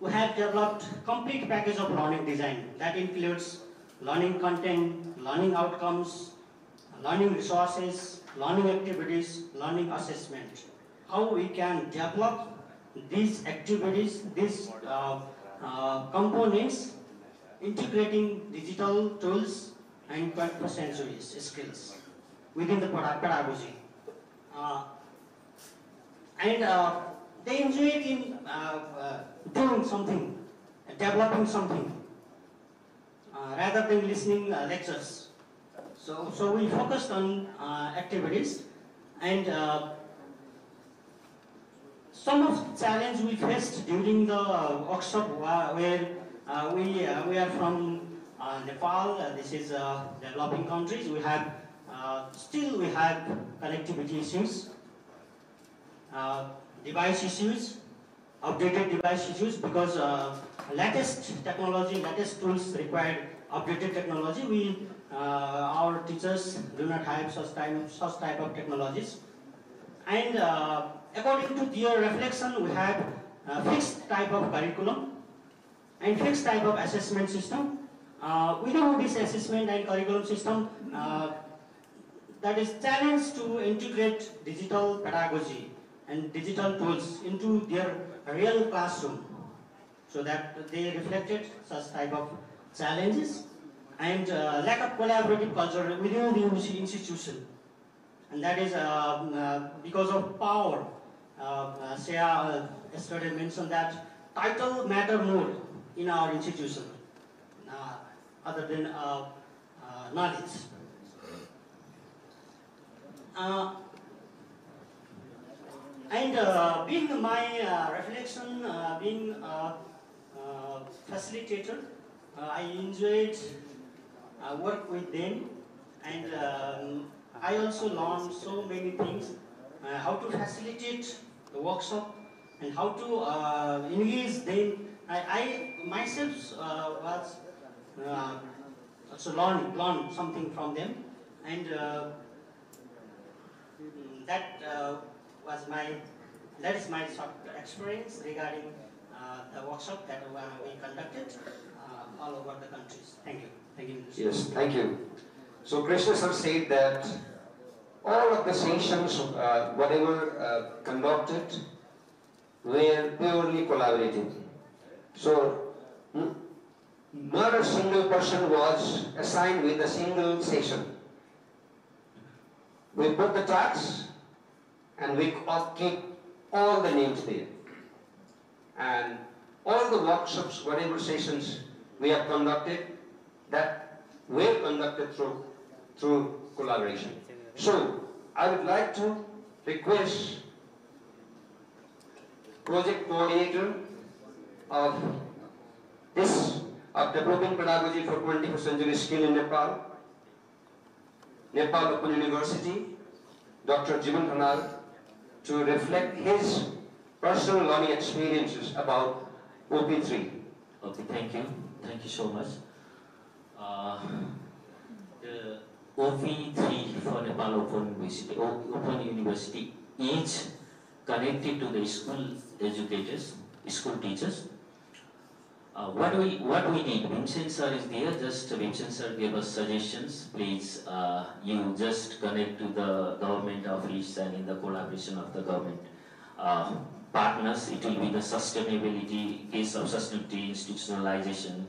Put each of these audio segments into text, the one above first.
we have developed complete package of learning design that includes learning content, learning outcomes, learning resources, learning activities, learning assessment. How we can develop these activities, these components, integrating digital tools and 21st century skills within the pedagogy. And they enjoy it in doing something, developing something, rather than listening lectures. So we focused on activities, and some of the challenge we faced during the workshop where we are from Nepal. This is developing countries. We have still we have connectivity issues, device issues, updated device issues, because latest technology, latest tools required updated technology. Our teachers do not have such type of technologies, and according to their reflection, we have fixed type of curriculum and fixed type of assessment system. Within this assessment and curriculum system, that is challenged to integrate digital pedagogy and digital tools into their real classroom, so that they reflected such type of challenges, and lack of collaborative culture within the institution. And that is because of power. Shreya yesterday mentioned that title matter more in our institution other than knowledge. And being my reflection, being a facilitator, I enjoyed work with them, and I also learned so many things, how to facilitate the workshop and how to engage them. I myself was also learn something from them, and that is my short experience regarding the workshop that we conducted all over the countries. Thank you. Thank you. Yes, thank you. So Krishna sir said that all of the sessions, whatever conducted, were purely collaborative. So not a single person was assigned with a single session. We put the tasks and we keep all the names there. And all the workshops, whatever sessions we have conducted, that were conducted through collaboration. So I would like to request project coordinator of developing pedagogy for 21st century skill in Nepal, Nepal Open University, Dr. Jivan Khanal, to reflect his personal learning experiences about OP3. Okay, thank you. Thank you so much. The OP3 for Nepal Open University is connected to the school educators, school teachers. What we need, Bhimsen sir is there. Just Bhimsen sir gave us suggestions. Please, you just connect to the government office and in the collaboration of the government partners. It will be the sustainability, case of sustainability, institutionalization.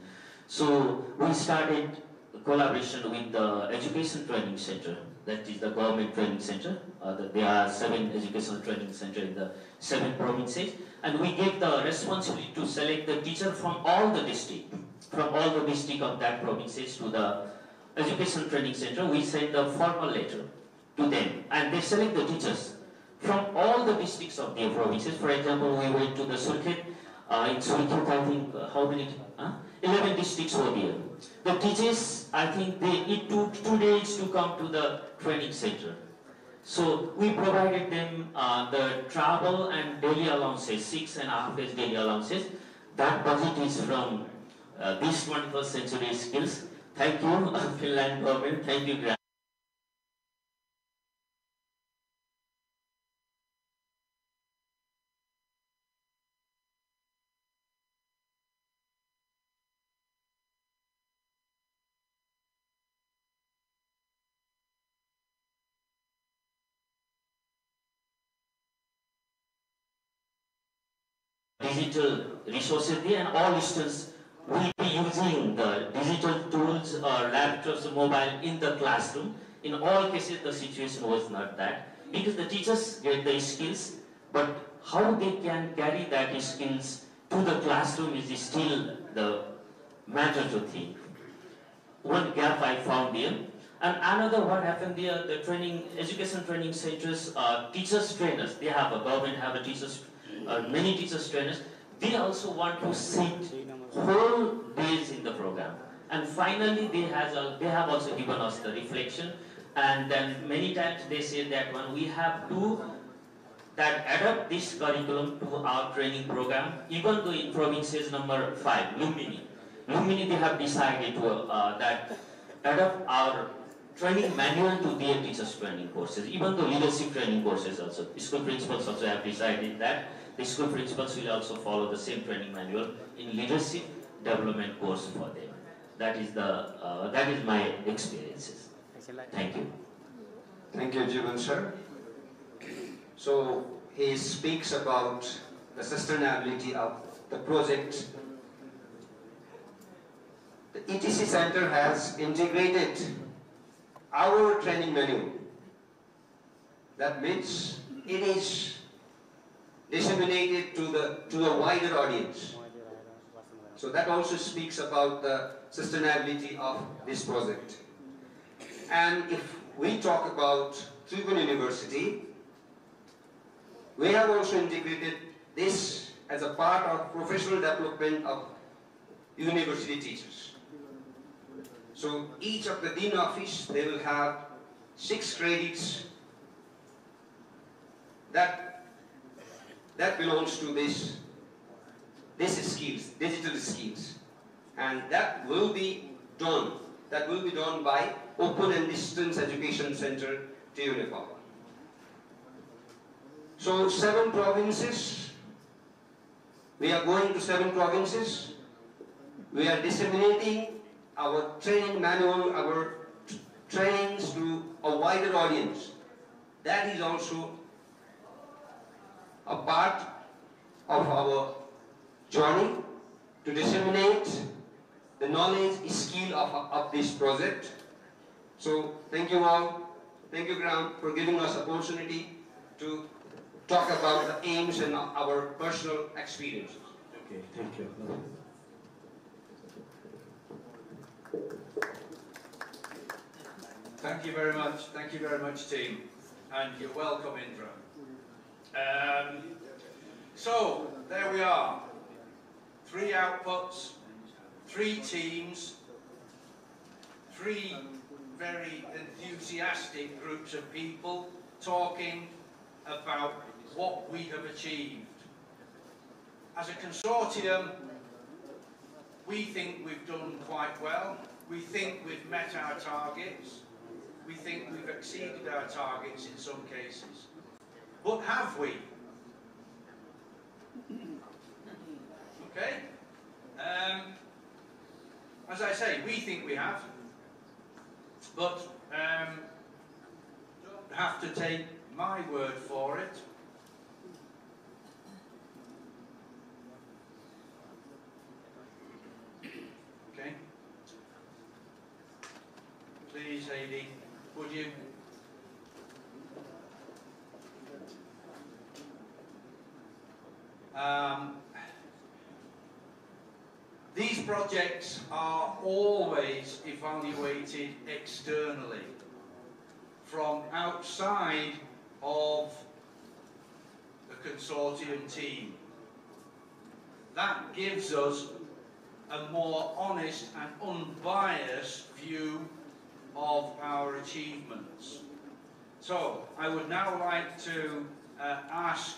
So we started collaboration with the Education Training Center. That is the government training center. There are 7 educational training centers in the 7 provinces. And we gave the responsibility to select the teacher from all the district of that provinces to the education training center. We send a formal letter to them, and they select the teachers from all the districts of their provinces. For example, we went to the Surkhet. In Surkhet, I think how many? 11 districts were there. The teachers, I think it took 2 days to come to the training center. So we provided them the travel and daily allowances, 6.5 days daily allowances. That budget is from this 21st century skills. Thank you, Finland government. Thank you. digital resources there, and all students will be using the digital tools or laptops or mobile in the classroom. In all cases, the situation was not that, because the teachers get the skills, but how they can carry that skills to the classroom is still the matter to think. One gap I found there. And another, what happened there, the training, education training centers, teachers trainers, they have a government, have a teachers, many teachers trainers, they also want to sit whole days in the program. And finally, they have also given us the reflection, and then many times they say that when we have to adapt this curriculum to our training program, even though in provinces number 5, Lumbini, they have decided to that adapt our training manual to their teachers training courses, even though leadership training courses also. School principals also have decided that the school principals will also follow the same training manual in leadership development course for them. That is my experiences. Thank you. Thank you, Jivan sir. So he speaks about the sustainability of the project. The ETC Center has integrated our training manual. That means it is disseminated to the wider audience. So that also speaks about the sustainability of this project. And if we talk about Tribhuvan University, we have also integrated this as a part of professional development of university teachers. So each of the dean office, they will have 6 credits that belongs to this skills, digital skills, and that will be done by Open and Distance Education Center, TUNIFOP. So 7 provinces, we are going to 7 provinces, we are disseminating our training manual, our trainings to a wider audience. That is also a part of our journey to disseminate the knowledge, skill of this project. So thank you all, thank you Graham for giving us opportunity to talk about the aims and our personal experiences. Okay, thank you. Thank you very much team, and you're welcome Indra. So there we are, 3 outputs, 3 teams, 3 very enthusiastic groups of people talking about what we have achieved. As a consortium, we think we've done quite well. We think we've met our targets. We think we've exceeded our targets in some cases. But have we? Okay? As I say, we think we have. But don't have to take my word for it. Okay? Please, Heidi, would you? These projects are always evaluated externally from outside of the consortium team. That gives us a more honest and unbiased view of our achievements. So I would now like to ask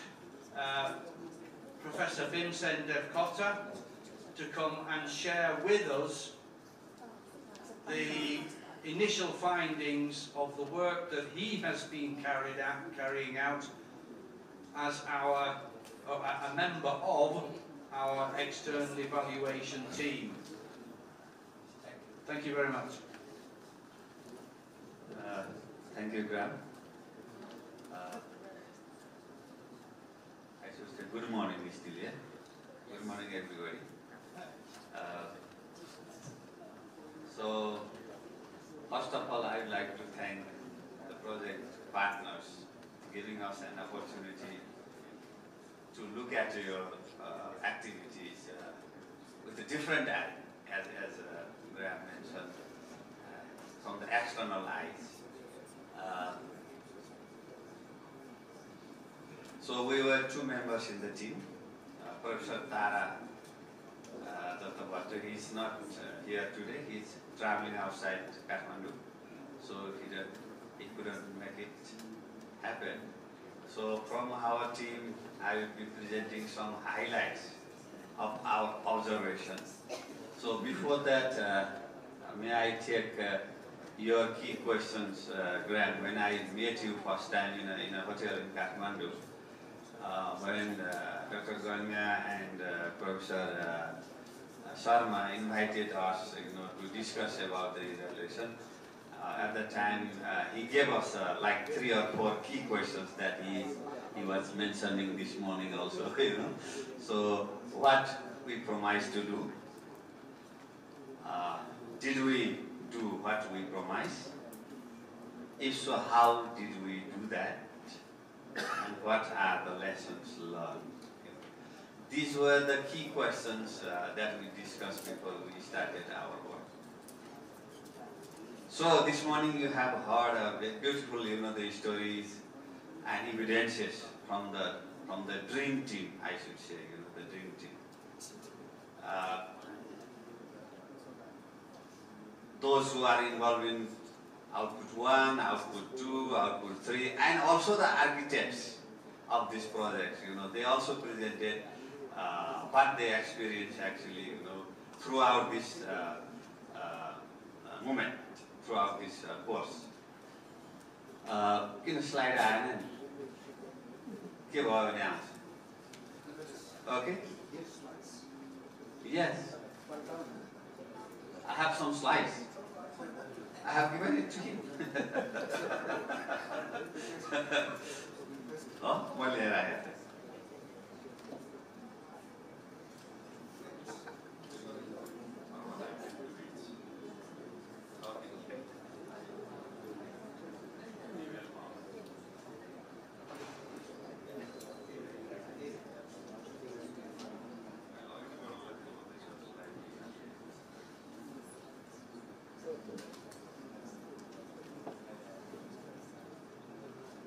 Professor Bhimsen Devkota to come and share with us the initial findings of the work that he has been carrying out as a member of our external evaluation team. Thank you very much. Thank you, Graham. I should say good morning still, yeah? morning, everybody. So, first of all, I would like to thank the project partners giving us an opportunity to look at your activities with a different eye, as Graham mentioned, from the external eyes. So we were 2 members in the team. Professor Tara Dattavato, he's not here today. He's traveling outside Kathmandu, so he couldn't make it happen. So from our team, I will be presenting some highlights of our observations. So before that, may I take your key questions, Grant? When I met you first time in a hotel in Kathmandu, when Dr. Ganya and Professor Sharma invited us, to discuss about the evaluation. At the time, he gave us like 3 or 4 key questions that he was mentioning this morning also. So what we promised to do, did we do what we promised? If so, how did we do that? And what are the lessons learned? These were the key questions that we discussed before we started our work. So this morning you have heard beautiful, the stories and evidences from the dream team, I should say, the dream team. Those who are involved in output 1, output 2, output 3, and also the architects of this project, they also presented what they experienced actually, throughout this moment, throughout this course. Slide on. Okay? Yes. I have some slides. I have given it to him. Oh, well, there I have it.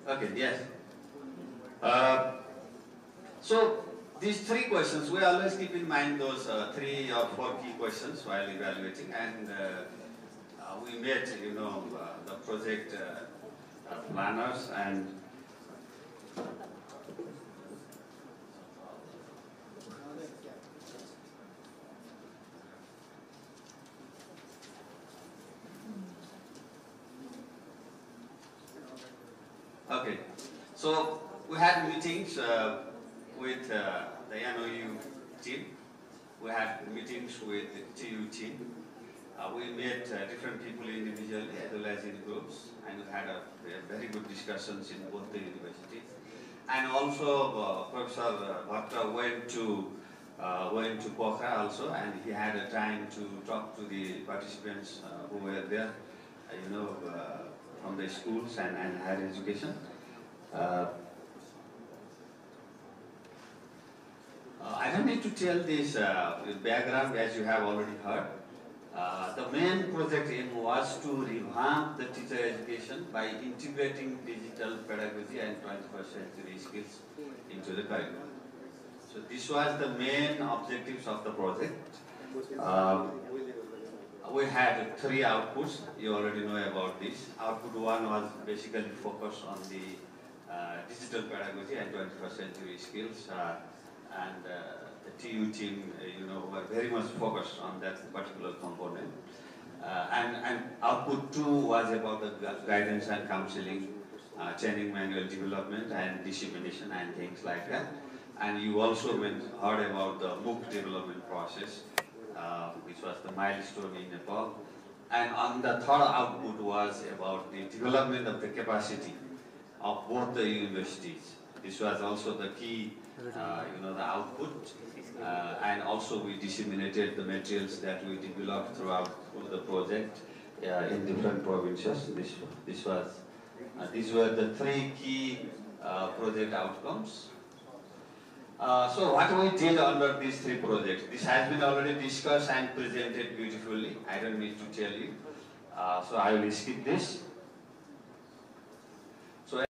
Okay, yes. So these 3 questions, we always keep in mind those 3 or 4 key questions while evaluating, and we met, the project planners and okay, so we had meetings with the NOU team. We had meetings with the TU team. We met different people individually as well as in groups, and we had very good discussions in both the universities. And also Professor Bhatta went to Pokhara also, and he had a time to talk to the participants who were there, from the schools and higher education. I don't need to tell this background, as you have already heard. The main project aim was to revamp the teacher education by integrating digital pedagogy and 21st century skills into the curriculum. So this was the main objectives of the project. We had 3 outputs. You already know about this. Output 1 was basically focused on the digital pedagogy and 21st century skills, and the TU team, were very much focused on that particular component. And output 2 was about the guidance and counseling, training manual development and dissemination and things like that. And you also heard about the MOOC development process, which was the milestone in Nepal. And on the 3rd output was about the development of the capacity of both the universities. This was also the key, the output. and also we disseminated the materials that we developed throughout the project in different provinces. These were the three key project outcomes. So what we did under these three projects, this has been already discussed and presented beautifully. I don't need to tell you. So I will skip this. So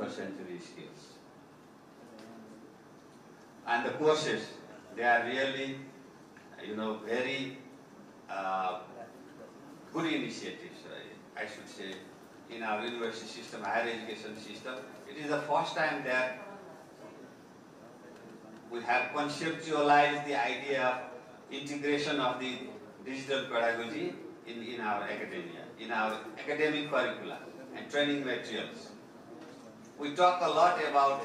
century skills. And the courses, they are really, very good initiatives, I should say, in our university system, higher education system. It is the first time that we have conceptualized the idea of integration of the digital pedagogy in our academia, in our academic curricula and training materials. We talk a lot about,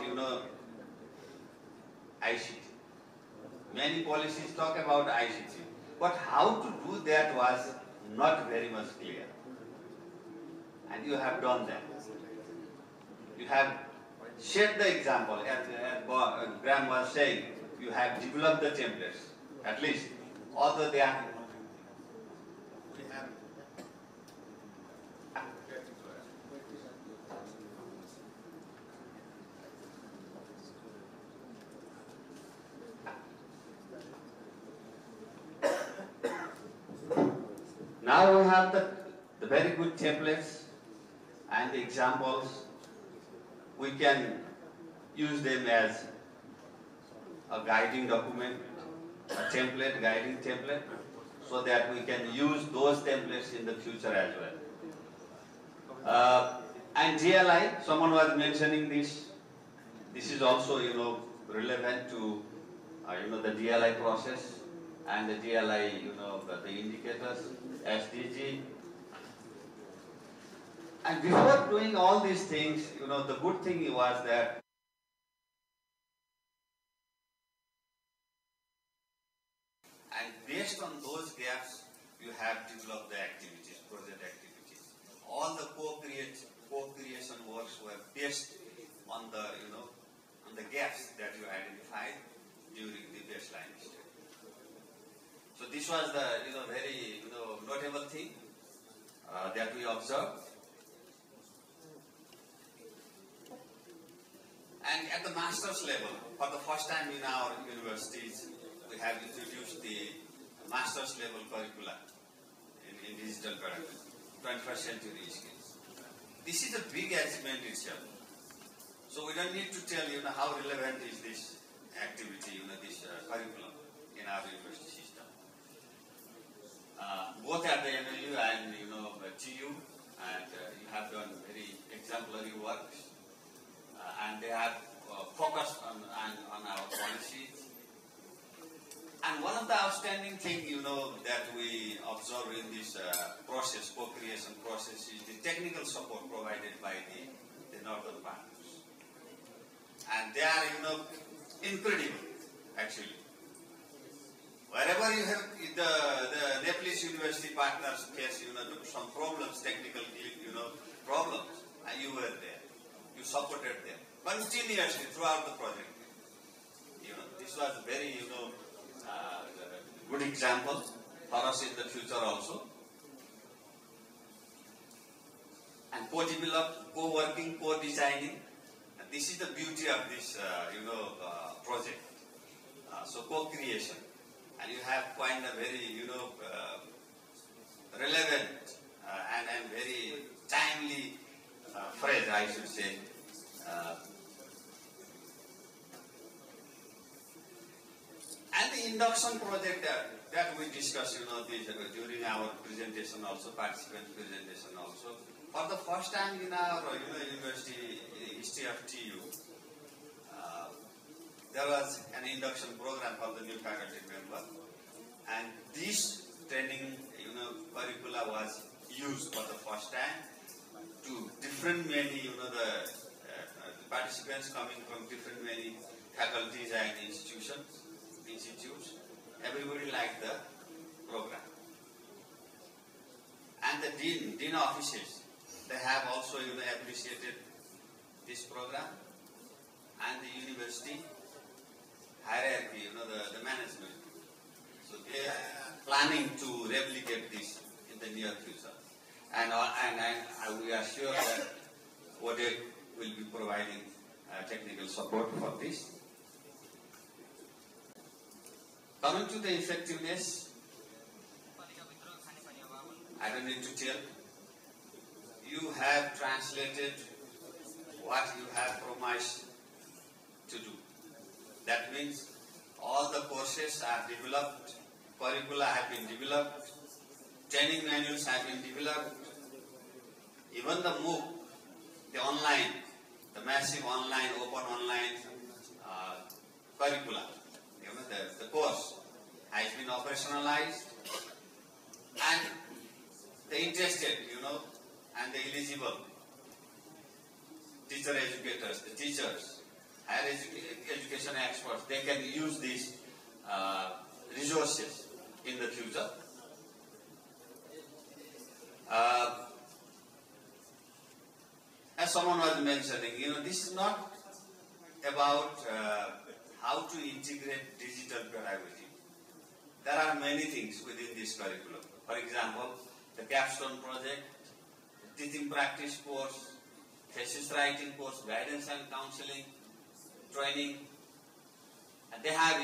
ICT. Many policies talk about ICT, but how to do that was not very much clear. And you have done that. You have set the example, as Graham was saying, you have developed the templates, at least, although they are. Now we have the very good templates and the examples. We can use them as a guiding document, a template, guiding template, so that we can use those templates in the future as well. And GLI, someone was mentioning this. This is also, relevant to, the GLI process and the GLI, the indicators, SDG. And before doing all these things, the good thing was that and based on those gaps, you have developed the activities, project activities. All the co-creation works were based on the, on the gaps that you identified during the baseline study. So this was the, very, notable thing that we observed. And at the master's level, for the first time in our universities, we have introduced the master's level curricula in digital pedagogy, 21st century skills. This is a big achievement itself. So we don't need to tell you how relevant is this activity, this curriculum in our university system. Both at the MLU and TU, and you have done very exemplary work, and they have focused on our policies. And one of the outstanding things, that we observe in this process, co-creation process, is the technical support provided by the northern partners. And they are, incredible, actually. Wherever you have the Nepalese university partners face, some problems, technical, problems, and you were there. You supported them continuously throughout the project. This was a very, good example for us in the future also. And co-developed, co-working, co-designing. And this is the beauty of this, project. So co-creation. And you have quite a very, relevant and very timely phrase, I should say. And the induction project that we discussed, during our presentation also, participant presentation also. For the first time in our, university history of TU, there was an induction program for the new faculty member, and this training, curricula was used for the first time to different many, the participants coming from different many faculties and institutes. Everybody liked the program. And the dean offices, they have also, appreciated this program. And the university hierarchy, the management. So they are planning to replicate this in the near future. And we are sure that ODEC will be providing technical support for this. Coming to the effectiveness, I don't need to tell. You have translated what you have promised to do. That means all the courses are developed, curricula have been developed, training manuals have been developed, even the MOOC, the online, the massive online, open online curricula, the course has been operationalized, and the interested, and the eligible teacher educators, the teachers, higher education experts, they can use these resources in the future. As someone was mentioning, this is not about how to integrate digital pedagogy. There are many things within this curriculum. For example, the capstone project, the teaching practice course, thesis writing course, guidance and counseling, training. And they have,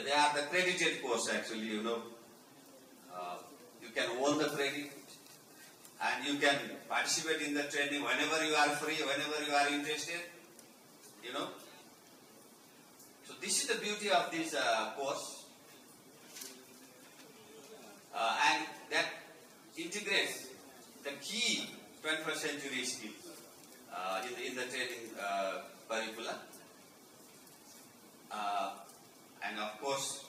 they are the credited course actually, you can own the credit. and you can participate in the training whenever you are free, whenever you are interested, you know. So this is the beauty of this course, and that integrates the key 21st century skills in the training curricula. And of course,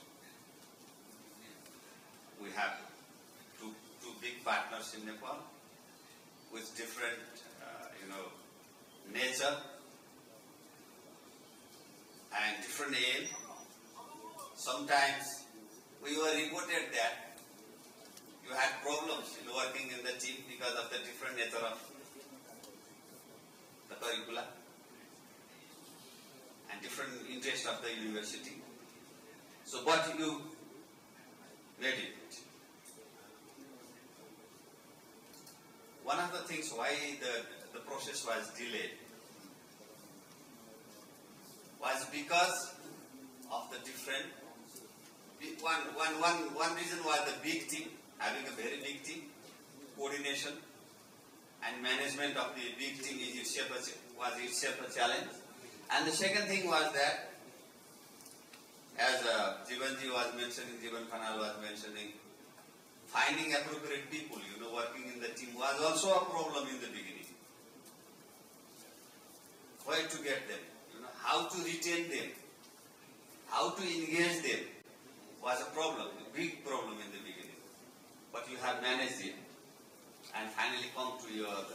we have two big partners in Nepal with different, nature and different aim. Sometimes we were reported that you had problems in working in the team because of the different nature of the curricula and different interest of the university. So, but you made it. One of the things why the process was delayed was because of the different. One reason was the big team, having a very big team, coordination and management of the big team was itself a challenge. And the second thing was that, as Jivanji was mentioning, Jivan Khanal was mentioning, finding appropriate people, working in the team was also a problem in the beginning. Where to get them, how to retain them, how to engage them was a problem, a big problem in the beginning. But you have managed it and finally come to your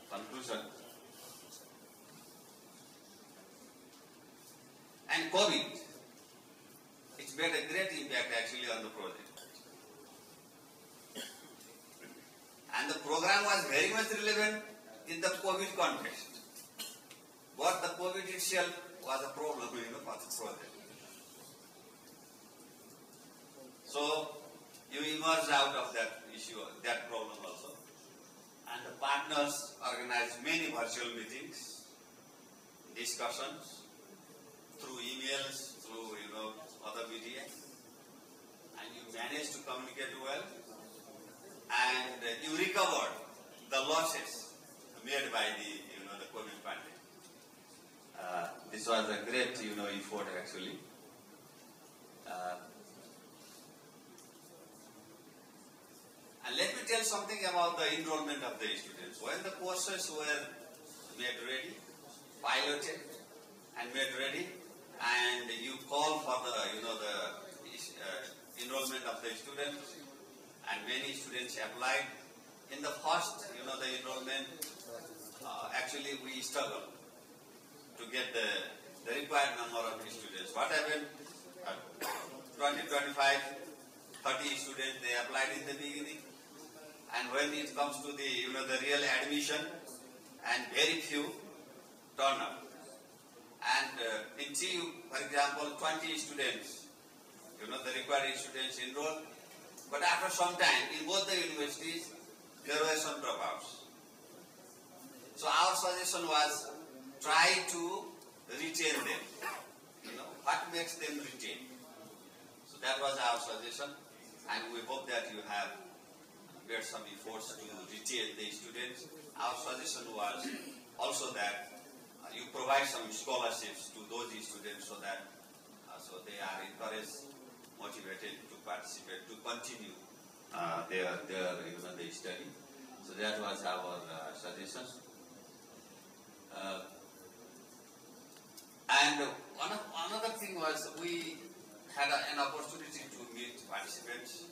conclusion. And COVID, it's made a great impact actually on the project. And the program was very much relevant in the COVID context. But the COVID itself was a problem, for the project. So you emerged out of that issue, that problem also. And the partners organized many virtual meetings, discussions, through emails, through other media, and you managed to communicate well, and you recovered the losses made by the COVID pandemic. This was a great effort actually. And let me tell something about the enrollment of the students. When the courses were made ready, piloted and made ready, and you call for the enrollment of the students, and many students applied. In the first the enrollment, actually we struggled to get the required number of students. What happened? 20, 25, 30 students they applied in the beginning, and when it comes to the the real admission, and very few turn up. And in TU, for example, 20 students, the required students enrolled, but after some time, in both the universities, there were some dropouts. So our suggestion was, try to retain them. What makes them retain? So that was our suggestion, and we hope that you have made some efforts to retain the students. Our suggestion was also that you provide some scholarships to those students so that they are encouraged, motivated to participate, to continue their study. So that was our suggestion. And another thing was we had an opportunity to meet participants,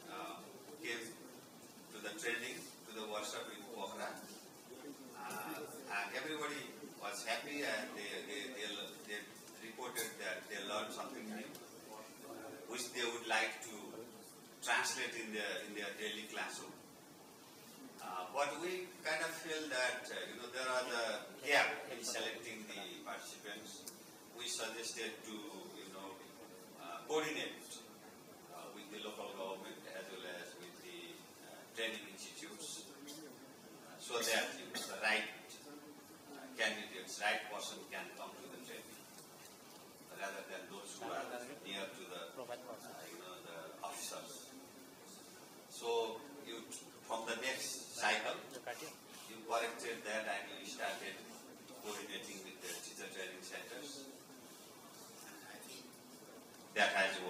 came to the training, to the workshop in Pokhara, and everybody was happy, and they reported that they learned something new, which they would like to translate in their daily classroom. But we kind of feel that there are the gap in selecting the participants. We suggested to coordinate with the local government as well as with the training institutes, so that the right candidates, right person can come to the training, rather than those who are near to the the officers. So from the next cycle,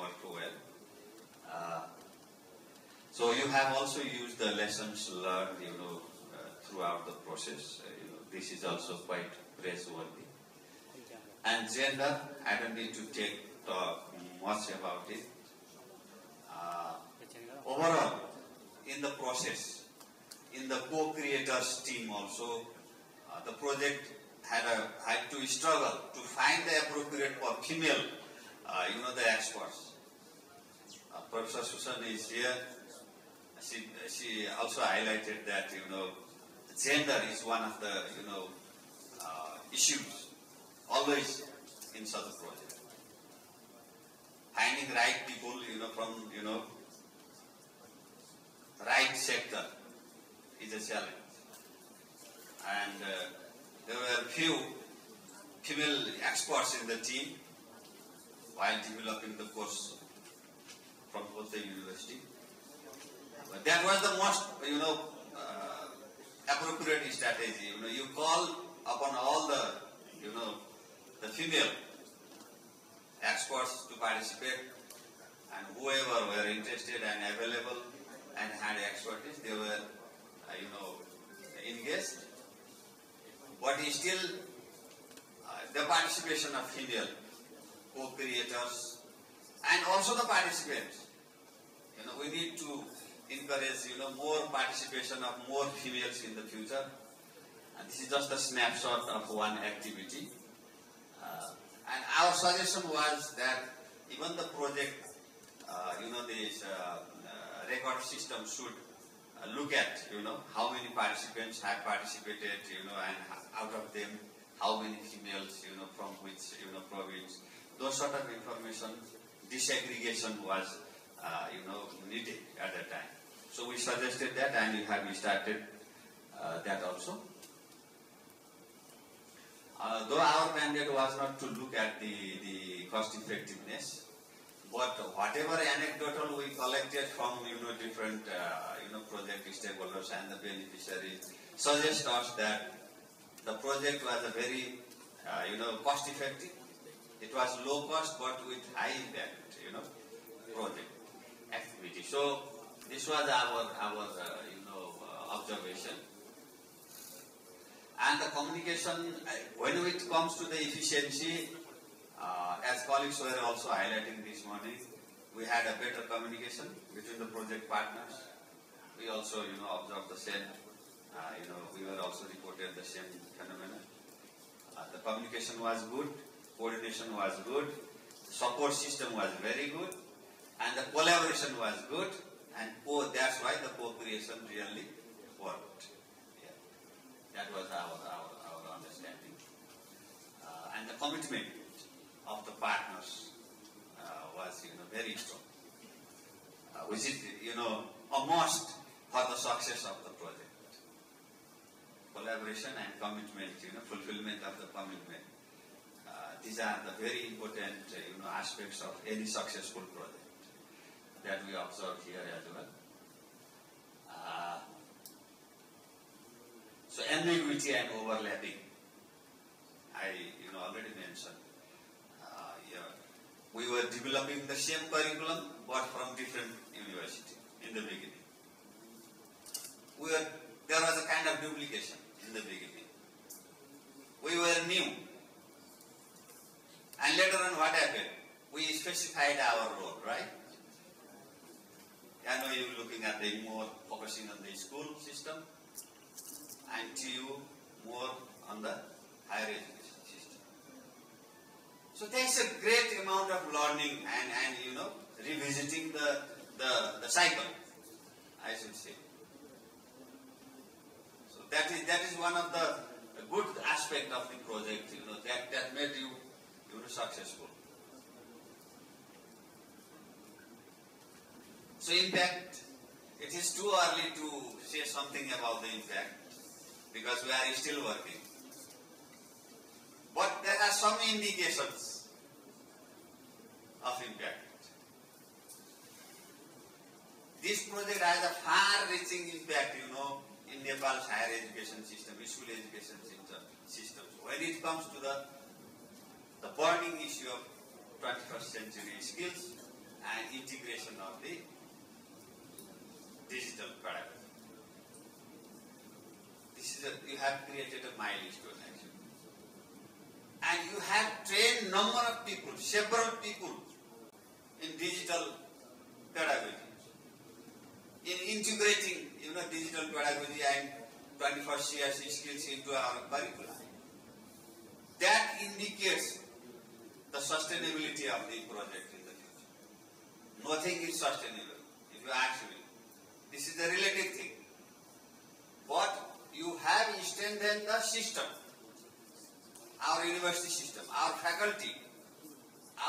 worked well. So you have also used the lessons learned, throughout the process. This is also quite praiseworthy. And gender, I don't need to talk much about it. Overall, in the process, in the co-creators team also, the project had to struggle to find the appropriate for female, the experts. Professor Susan is here. She also highlighted that, gender is one of the, issues always in such a project. Finding right people, from, right sector is a challenge. And there were few female experts in the team while developing the course from both the university. But that was the most, appropriate strategy. You call upon all the, the female experts to participate, and whoever were interested and available and had expertise, they were, engaged. But still, the participation of female co-creators and also the participants, we need to encourage, more participation of more females in the future. And this is just a snapshot of one activity. And our suggestion was that even the project, this record system should look at, how many participants have participated, and out of them, how many females, from which, province. Those sort of information, disaggregation was, needed at that time. So we suggested that, and we have started that also. Though our mandate was not to look at the cost effectiveness, but whatever anecdotal we collected from different project stakeholders and the beneficiaries suggest us that the project was a very cost effective. It was low cost but with high impact project activity. So this was our observation. And the communication, when it comes to the efficiency, as colleagues were also highlighting this morning, we had a better communication between the project partners. We also, observed the same, we were also reported the same phenomenon. The communication was good, coordination was good, support system was very good, and the collaboration was good, and that's why the co-creation really worked. Yeah. That was our understanding. And the commitment of the partners was very strong, which is a must for the success of the project. Collaboration and commitment, fulfillment of the commitment. These are the very important aspects of any successful project that we observe here as well. So ambiguity and overlapping, I already mentioned. We were developing the same curriculum but from different universities in the beginning. There was a kind of duplication in the beginning. We were new. And later on what happened? We specified our role, right? I know you're looking at the more focusing on the school system, and TU more on the higher education system. So there's a great amount of learning and revisiting the cycle, I should say. So that is one of the good aspect of the project, that made you successful. So impact, it is too early to say something about the impact because we are still working. But there are some indications of impact. This project has a far-reaching impact, in Nepal's higher education system, school education system. When it comes to the burning issue of 21st century skills and integration of the digital pedagogy. This is you have created a milestone actually. And you have trained number of people, several people in digital pedagogy, in integrating digital pedagogy and 21st century skills into our curriculum. That indicates the sustainability of the project in the future. Nothing is sustainable, if you ask me. This is a relative thing. But you have strengthened the system, our university system, our faculty,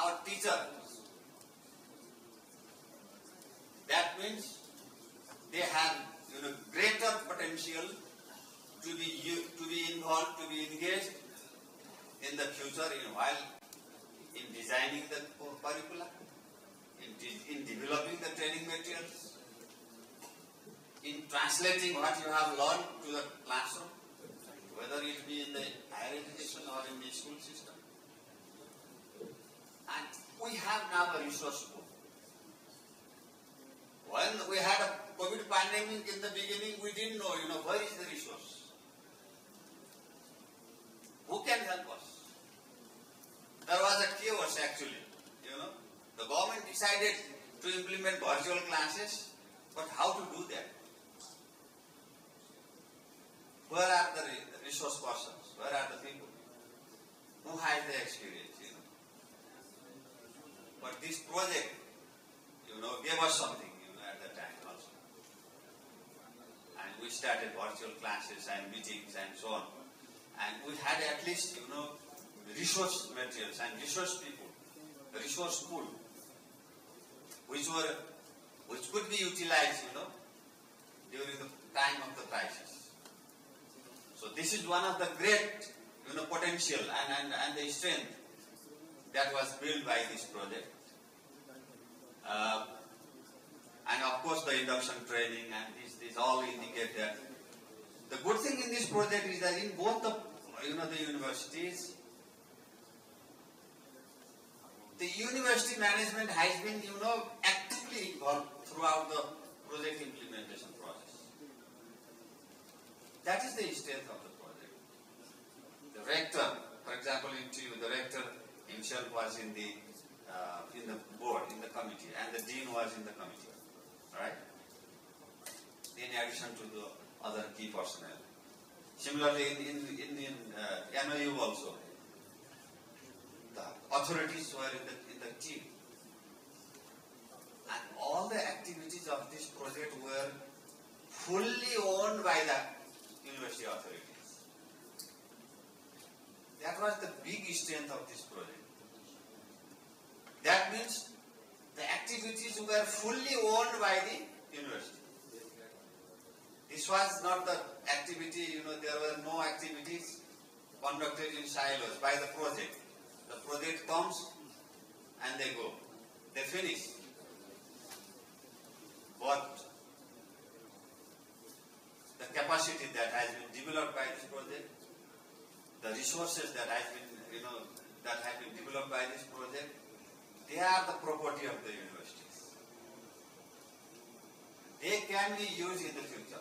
our teachers. That means they have greater potential to be involved, to be engaged in the future in designing the curricula, in developing the training materials, in translating what you have learned to the classroom, whether it be in the higher education or in the school system. And we have now a resource pool. When we had a COVID pandemic in the beginning, we didn't know, where is the resource? Who can help us? There was a chaos actually, The government decided to implement virtual classes, but how to do that? Where are the resource persons? Where are the people? Who has the experience, But this project, gave us something, at the time also. And we started virtual classes and meetings and so on. And we had at least, resource materials and resource people, the resource pool, which could be utilized, during the time of the crisis. So this is one of the great, potential and the strength that was built by this project. And of course the induction training and this all indicate that. The good thing in this project is that in both the universities, the university management has been, actively involved throughout the project implementation process. That is the strength of the project. The rector, for example, the rector himself was in the board, in the committee, and the dean was in the committee, right? In addition to the other key personnel. Similarly, in NOU also, the authorities were in the team. And all the activities of this project were fully owned by the university authorities. That was the big strength of this project. That means the activities were fully owned by the university. This was not the activity, there were no activities conducted in silos by the project. The project comes and they go. They finish. But the capacity that has been developed by this project, the resources that has been, that have been developed by this project, they are the property of the universities. They can be used in the future.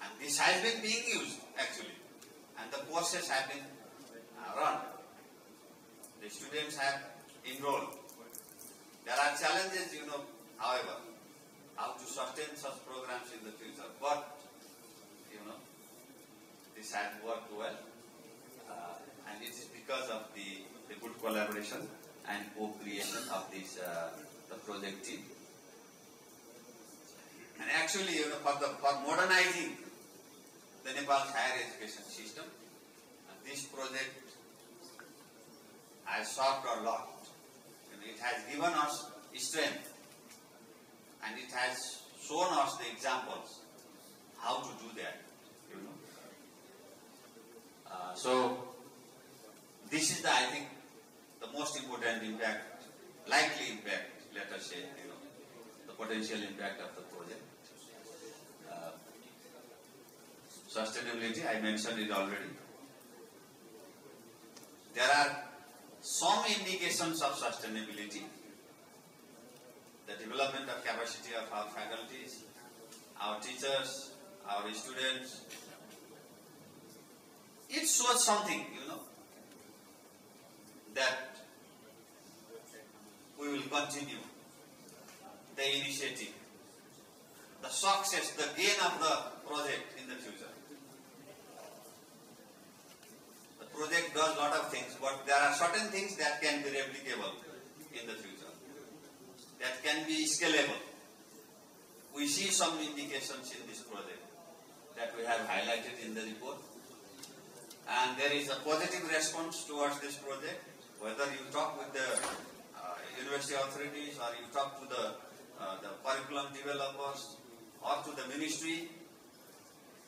And this has been being used actually. And the courses have been run. The students have enrolled. There are challenges, however, how to sustain such programs in the future. But, this has worked well. And it is because of the good collaboration and co-creation of this the project team. And actually, for modernizing the Nepal's higher education system, this project has served a lot. It has given us strength, and it has shown us the examples how to do that. So this is I think, the most important impact, likely impact, let us say, the potential impact of the project. Sustainability, I mentioned it already. There are some indications of sustainability the development of capacity of our faculties, our teachers, our students. It shows something, that we will continue the initiative, the success, the gain of the project in the future. The project does a lot of things, but there are certain things that can be replicable in the future, that can be scalable. We see some indications in this project that we have highlighted in the report, and there is a positive response towards this project. Whether you talk with the university authorities or you talk to the curriculum developers or to the ministry,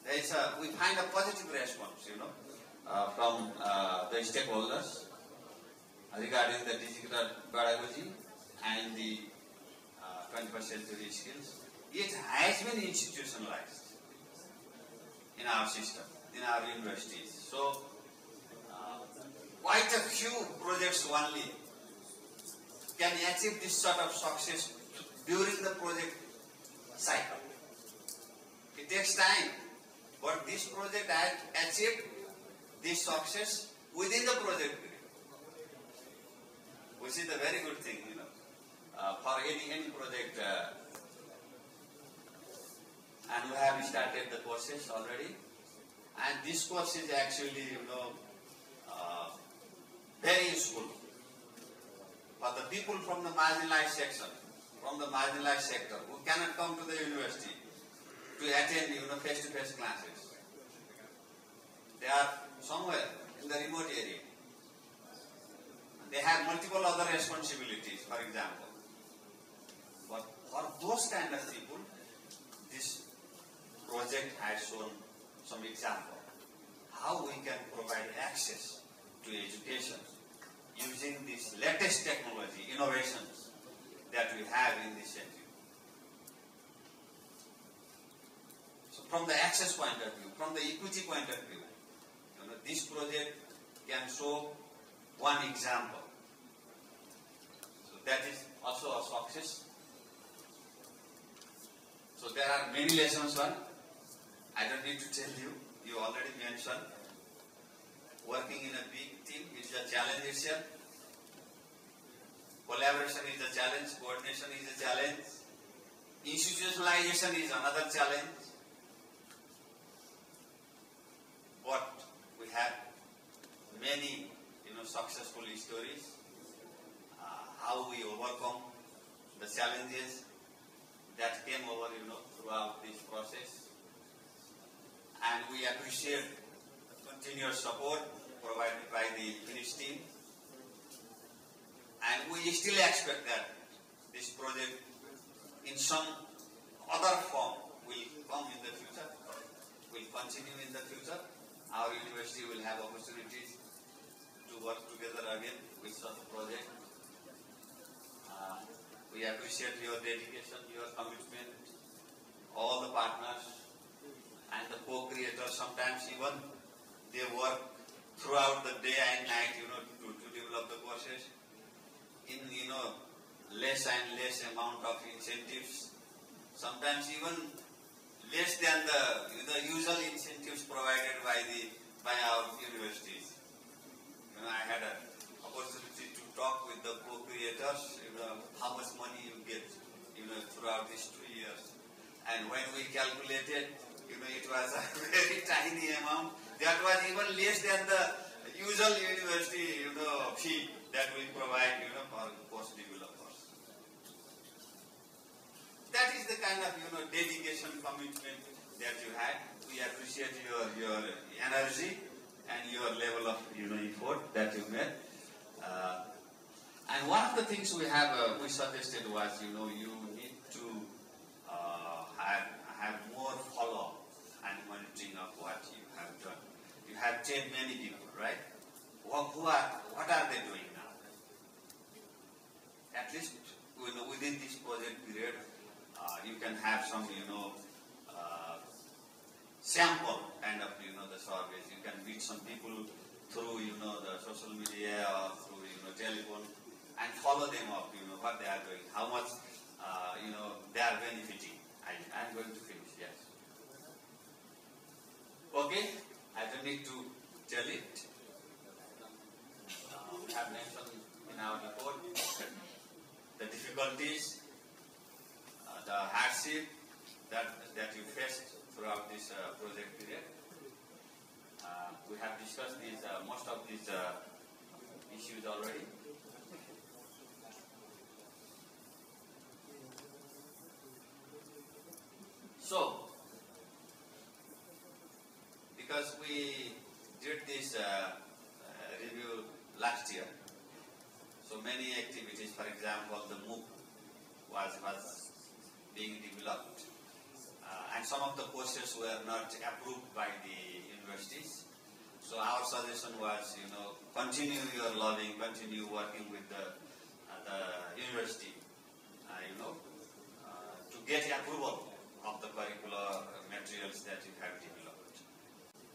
we find a positive response, from the stakeholders regarding the digital pedagogy and the 21st century skills. It has been institutionalized in our system, in our universities. So, quite a few projects only can achieve this sort of success during the project cycle. It takes time, but this project has achieved this success within the project period, which is a very good thing, for any project. And we have started the courses already, and this course is actually, very useful for the people from the marginalized section, from the marginalized sector who cannot come to the university to attend, face-to-face classes. They are somewhere in the remote area. They have multiple other responsibilities, for example. But for those kind of people, this project has shown some example how we can provide access to education using this latest technology, innovations that we have in this century. So from the access point of view, from the equity point of view, this project can show one example. So that is also a success. So there are many lessons learned. I don't need to tell you. You already mentioned. Working in a big team is a challenge itself. Collaboration is a challenge. Coordination is a challenge. Institutionalization is another challenge. But we have many, successful stories. How we overcome the challenges that came over, throughout this process. And we appreciate continuous support provided by the Finnish team. And we still expect that this project in some other form will come in the future, will continue in the future. Our university will have opportunities to work together again with such a project. We appreciate your dedication, your commitment, all the partners and the co-creators. Sometimes even they work throughout the day and night, to develop the courses in, less and less amount of incentives. Sometimes even less than the usual incentives provided by our universities. I had an opportunity to talk with the co-creators, how much money you get, throughout these 2 years. And when we calculated, it was a very tiny amount. That was even less than the usual university, fee that we provide, for course developers. That is the kind of, dedication, commitment that you had. We appreciate your energy and your level of, effort that you made. And one of the things we suggested was, you need to have more follow-up and monitoring of what you have done. You have trained many people, right? What are they doing now? At least within this project period, you can have some, sample kind of, the surveys. You can meet some people through, the social media or through, telephone, and follow them up, what they are doing, how much they are benefiting. I'm going to finish, yes. Okay, I don't need to tell it. We have mentioned in our report the difficulties, the hardship that you faced throughout this project period. We have discussed most of these issues already. So, because we did this review last year, so many activities, for example, the MOOC was being developed, and some of the courses were not approved by the universities. So our suggestion was, continue your lobbying, continue working with the university, to get approval of the curricular materials that you have developed.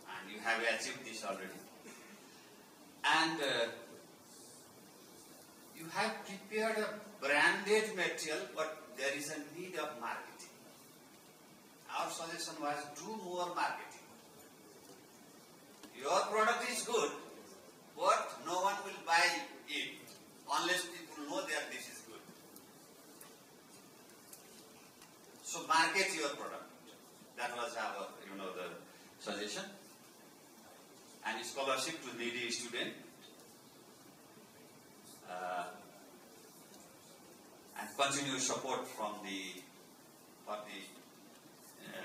And you have achieved this already. And you have prepared a branded material, but there is a need of marketing. Our suggestion was do more marketing. Your product is good, but no one will buy it unless people know that this is good. So market your product. That was our, the suggestion. And scholarship to needy student. And continuous support for the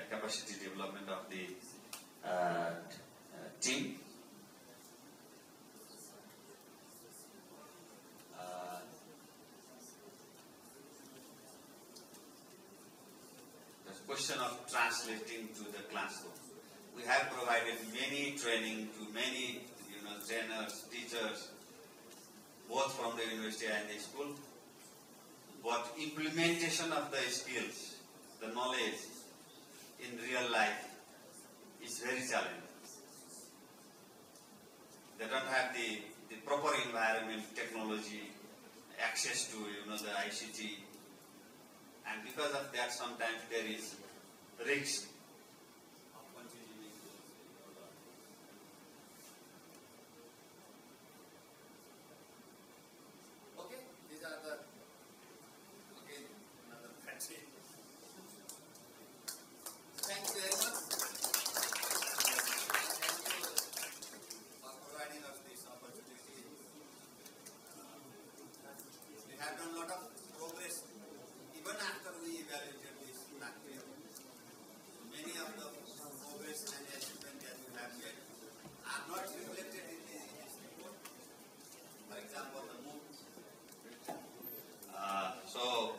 capacity development of the team. The question of translating to the classroom. We have provided many training to many, trainers, teachers, both from the university and the school. But implementation of the skills, the knowledge in real life is very challenging. They don't have the proper environment, technology, access to the ICT, and because of that, sometimes there is risk of continuing. Okay, these are the again another fancy. Thank you very much. Providing us this opportunity. We have done a lot of progress even after we evaluated this material. Many of the progress and achievement that we have made are not reflected in this report. For example, the MOOC. So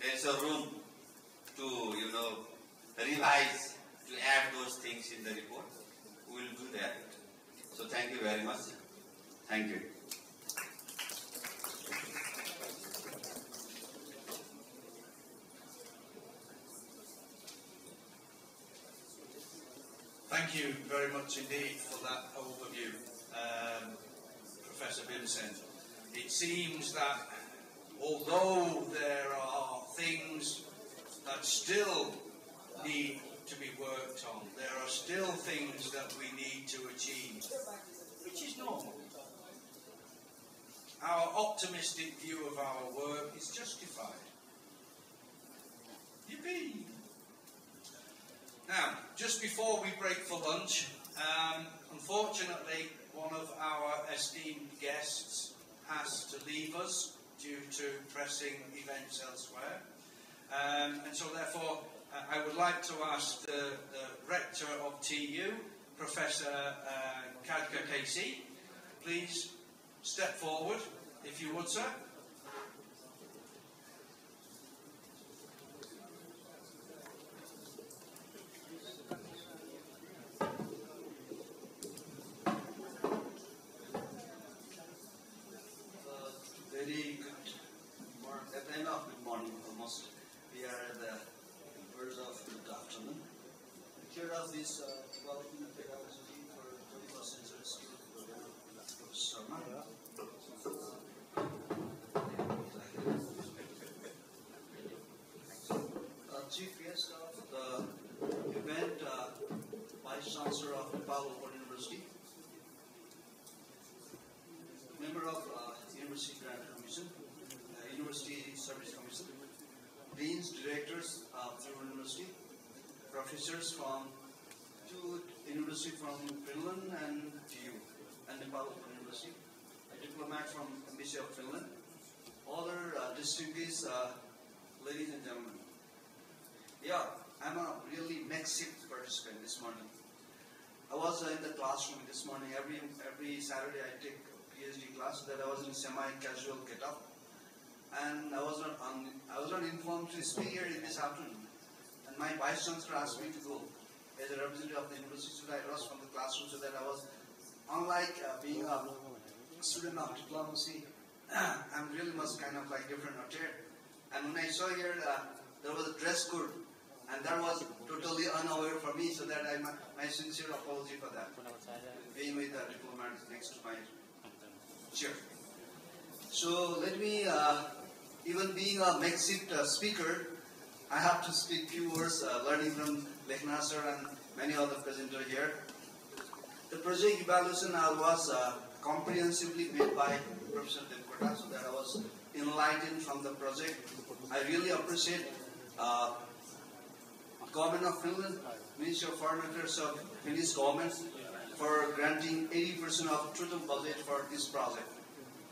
there is a room to revise, to add those things in the report. We will do that. So thank you very much. Thank you. Thank you very much indeed for that overview, Professor Vincent. It seems that although there are things that still need to be worked on, there are still things that we need to achieve, which is normal. Our optimistic view of our work is justified. Yippee! Now, just before we break for lunch, unfortunately, one of our esteemed guests has to leave us due to pressing events elsewhere. And so therefore, I would like to ask the Rector of TU, Professor Khadga Kaisi, please step forward, if you would, sir. Very good morning, good morning almost. We are at the verge of the afternoon. Here are this development pedagogy for 21st century skill program of Professor Sharma. directors of Tribhuvan University, professors from two universities from Finland and TU, and Nepal University, a diplomat from Embassy of Finland, other distinguished ladies and gentlemen. Yeah, I'm a really makeshift participant this morning. I was in the classroom this morning. Every Saturday I take a PhD class, so that I was in semi-casual get-up, and I was not informed to speak here this afternoon. And my vice chancellor asked me to go as a representative of the university, so that I was from the classroom, so that I was, unlike being a student of diplomacy, I'm really much kind of like different out here. And when I saw here there was a dress code, and that was totally unaware for me, so that my sincere apology for that. Being with the diplomat next to my chair. So let me, even being a makeshift speaker, I have to speak few words, learning from Lekhnath sir and many other presenters here. The project evaluation was comprehensively made by Professor Devkota, so that I was enlightened from the project. I really appreciate Government of Finland, Ministry of Foreign Affairs of Finnish government for granting 80% of total budget for this project.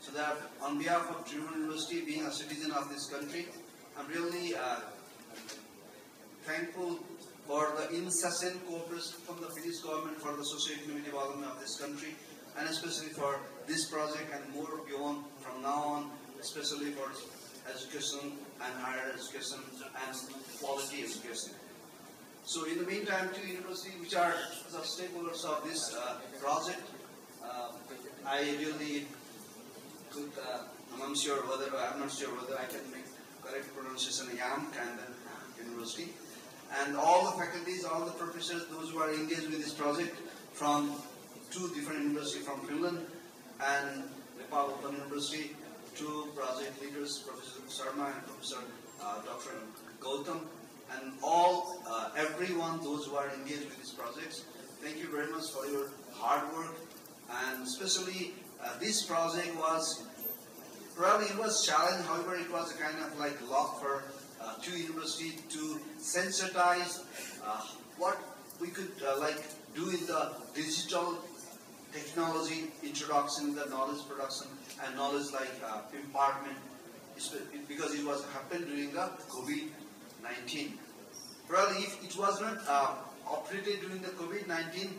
So that on behalf of Tribhuvan University, being a citizen of this country, I'm really thankful for the incessant cooperation from the Finnish government for the socio-economic development of this country, and especially for this project and more beyond from now on, especially for education and higher education and quality education. So in the meantime, two universities which are the stakeholders of this project, I really could, I'm not sure whether I can make correct pronunciation, YAMK and University. And all the faculties, all the professors, those who are engaged with this project from two different universities, from Finland and Nepal Open University, two project leaders, Professor Sharma and Professor Dr. Gautam, and all, everyone, those who are engaged with these projects. Thank you very much for your hard work, and especially this project was, probably it was challenging, however it was a kind of like luck for two universities to sensitize what we could like do in the digital technology introduction, the knowledge production and knowledge like impartment, because it was happened during the COVID-19. Probably if it was not operated during the COVID-19,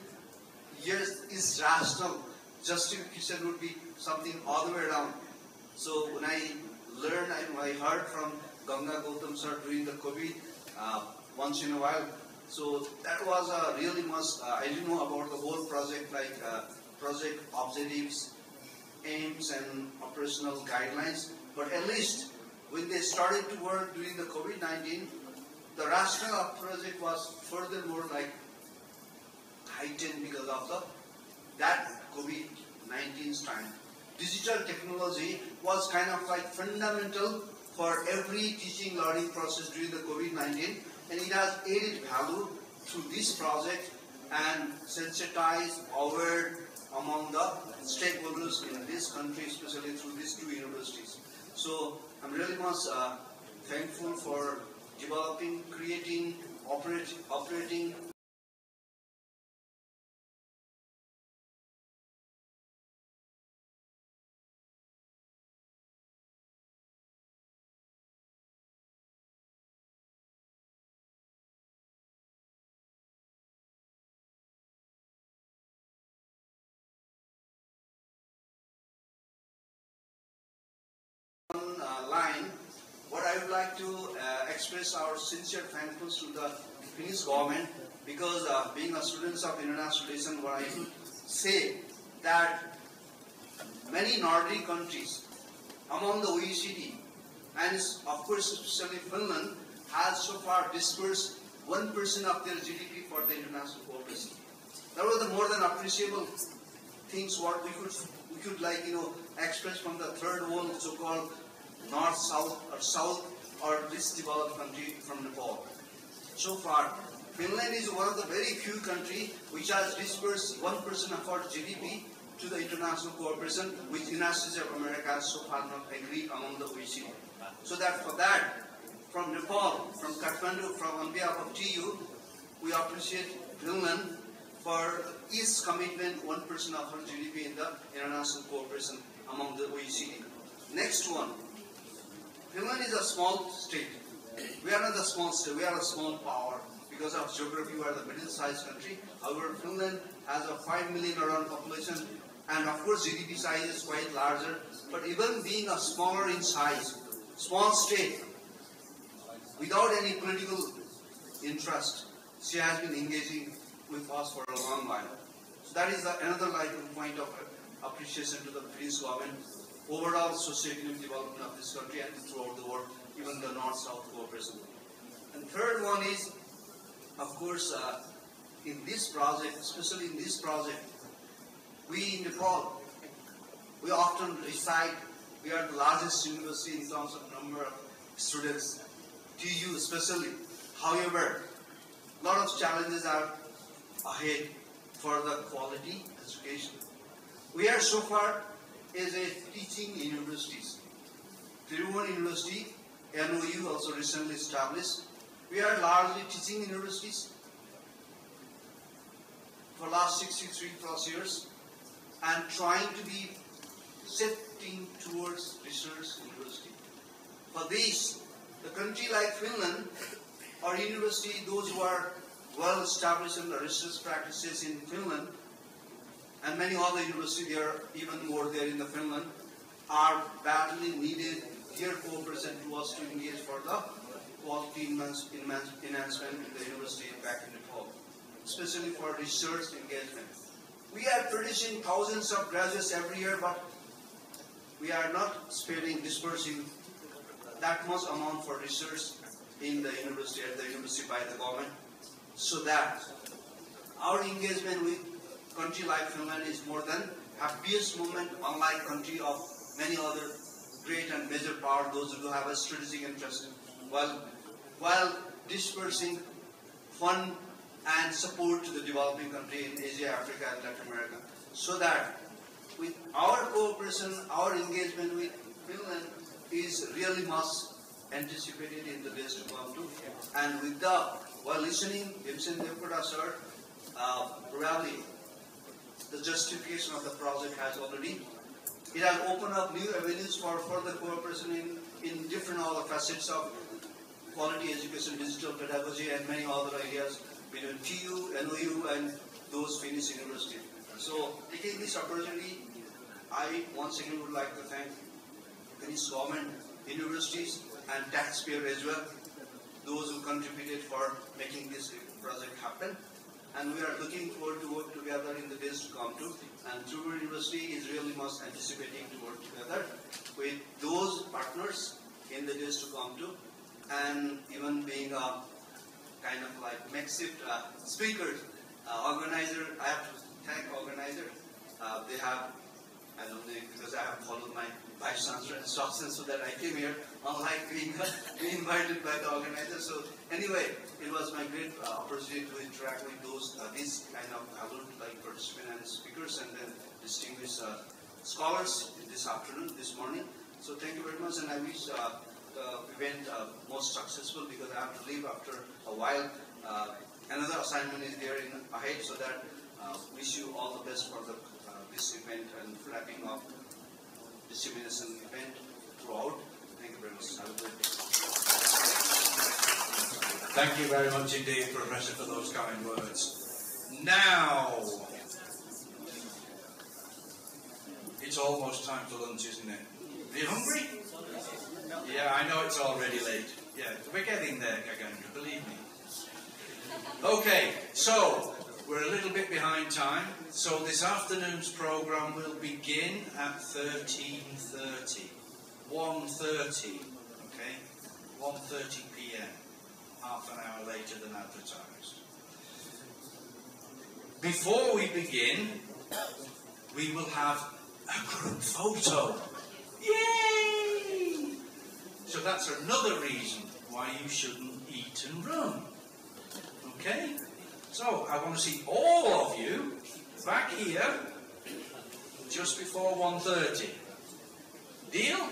yes, is rational. Justification would be something other way around. So when I learned, I heard from Ganga Gautam sir during the COVID once in a while. So that was really much, I didn't know about the whole project, like project objectives, aims and operational guidelines. But at least when they started to work during the COVID-19, the rationale of the project was furthermore like heightened because of that COVID-19's time. Digital technology was kind of like fundamental for every teaching learning process during the COVID-19, and it has added value through this project and sensitized our among the stakeholders in this country, especially through these two universities. So I'm really much thankful for developing, creating, operating line. What I would like to express our sincere thankfulness to the Finnish government, because being a student of international relations, what I could say that many Nordic countries among the OECD, and of course especially Finland, has so far dispersed 1% of their GDP for the international cooperation. That was the more than appreciable things what we could like express from the third world, so-called north, south or least developed country from Nepal. So far, Finland is one of the very few countries which has dispersed 1% of our GDP to the international cooperation, which the United States of America has so far not agreed among the OECD. So that from Nepal, from Kathmandu, on behalf of TU, we appreciate Finland for its commitment 1% of our GDP in the international cooperation among the OECD. Next one, Finland is a small state. We are not a small state, we are a small power. Because of geography, we are the middle-sized country. However, Finland has a 5 million around population, and of course GDP size is quite larger. But even being a smaller in size, small state, without any political interest, she has been engaging with us for a long while. So that is another point of appreciation to the Finnish government, overall socio-economic development of this country and throughout the world, even the North-South cooperation. And third one is, of course, in this project, especially in this project, we in Nepal, we often recite, we are the largest university in terms of number of students, TU especially. However, a lot of challenges are ahead for the quality education. We are so far as a teaching universities. Tribhuvan University, NOU also recently established. We are largely teaching universities for last 63 plus years and trying to be shifting towards research university. For this, the country like Finland, or university, those who are well established in the research practices in Finland, and many other universities, there are even more there in the Finland, are badly needed here cooperation to us to engage for the quality enhancement in the university back in Nepal, especially for research engagement. We are producing thousands of graduates every year, but we are not dispersing that much amount for research in the university, at the university by the government, so that our engagement with country like Finland is more than happiest moment, unlike country of many other great and major power, those who have a strategic interest, while dispersing fund and support to the developing country in Asia, Africa, and Latin America. So that with our cooperation, our engagement with Finland is really much anticipated in the days to come too. And with while listening, Bhimsen Devkota sir, probably the justification of the project has already, it has opened up new avenues for further cooperation in different other facets of quality education, digital pedagogy, and many other areas between TU, NOU, and those Finnish universities. So, taking this opportunity, I once again would like to thank Finnish government, universities, and taxpayers as well, those who contributed for making this project happen. And we are looking forward to work together in the days to come too. And Tribhuvan University is really much anticipating to work together with those partners in the days to come too. And even being a kind of like makeshift speaker, organizer, I have to thank organizer. They have, I don't know, because I have followed my Vice Chancellor instructions so that I came here, unlike being invited by the organizer. So anyway, it was my great opportunity to interact with those, these kind of like participants and speakers, and then distinguished scholars this afternoon, this morning. So thank you very much, and I wish the event most successful, because I have to leave after a while. Another assignment is there ahead, so that wish you all the best for this event and wrapping up dissemination event throughout. Thank you very much. Have a good day. Thank you very much indeed, Professor, for those kind words. Now, it's almost time for lunch, isn't it? Are you hungry? Yeah, I know it's already late. Yeah, we're getting there, Gagandra, believe me. Okay, so we're a little bit behind time. So this afternoon's program will begin at 13:30. 1:30, okay? 1:30 p.m. Half an hour later than advertised. Before we begin, we will have a group photo. Yay! So that's another reason why you shouldn't eat and run. Okay? So I want to see all of you back here just before 1:30. Deal?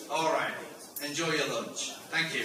All right. enjoy your lunch. Thank you.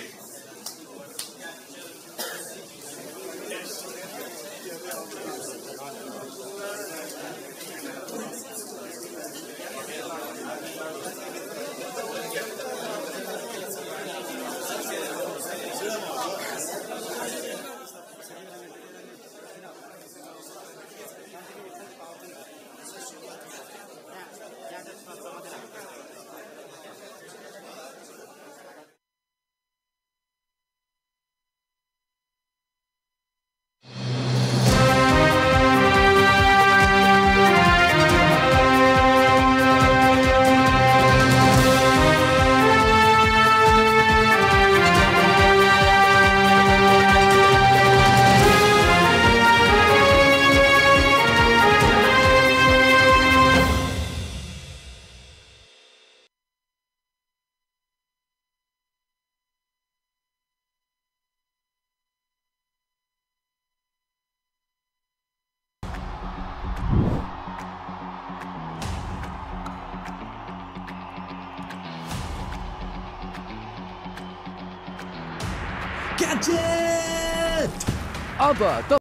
Gadget! अब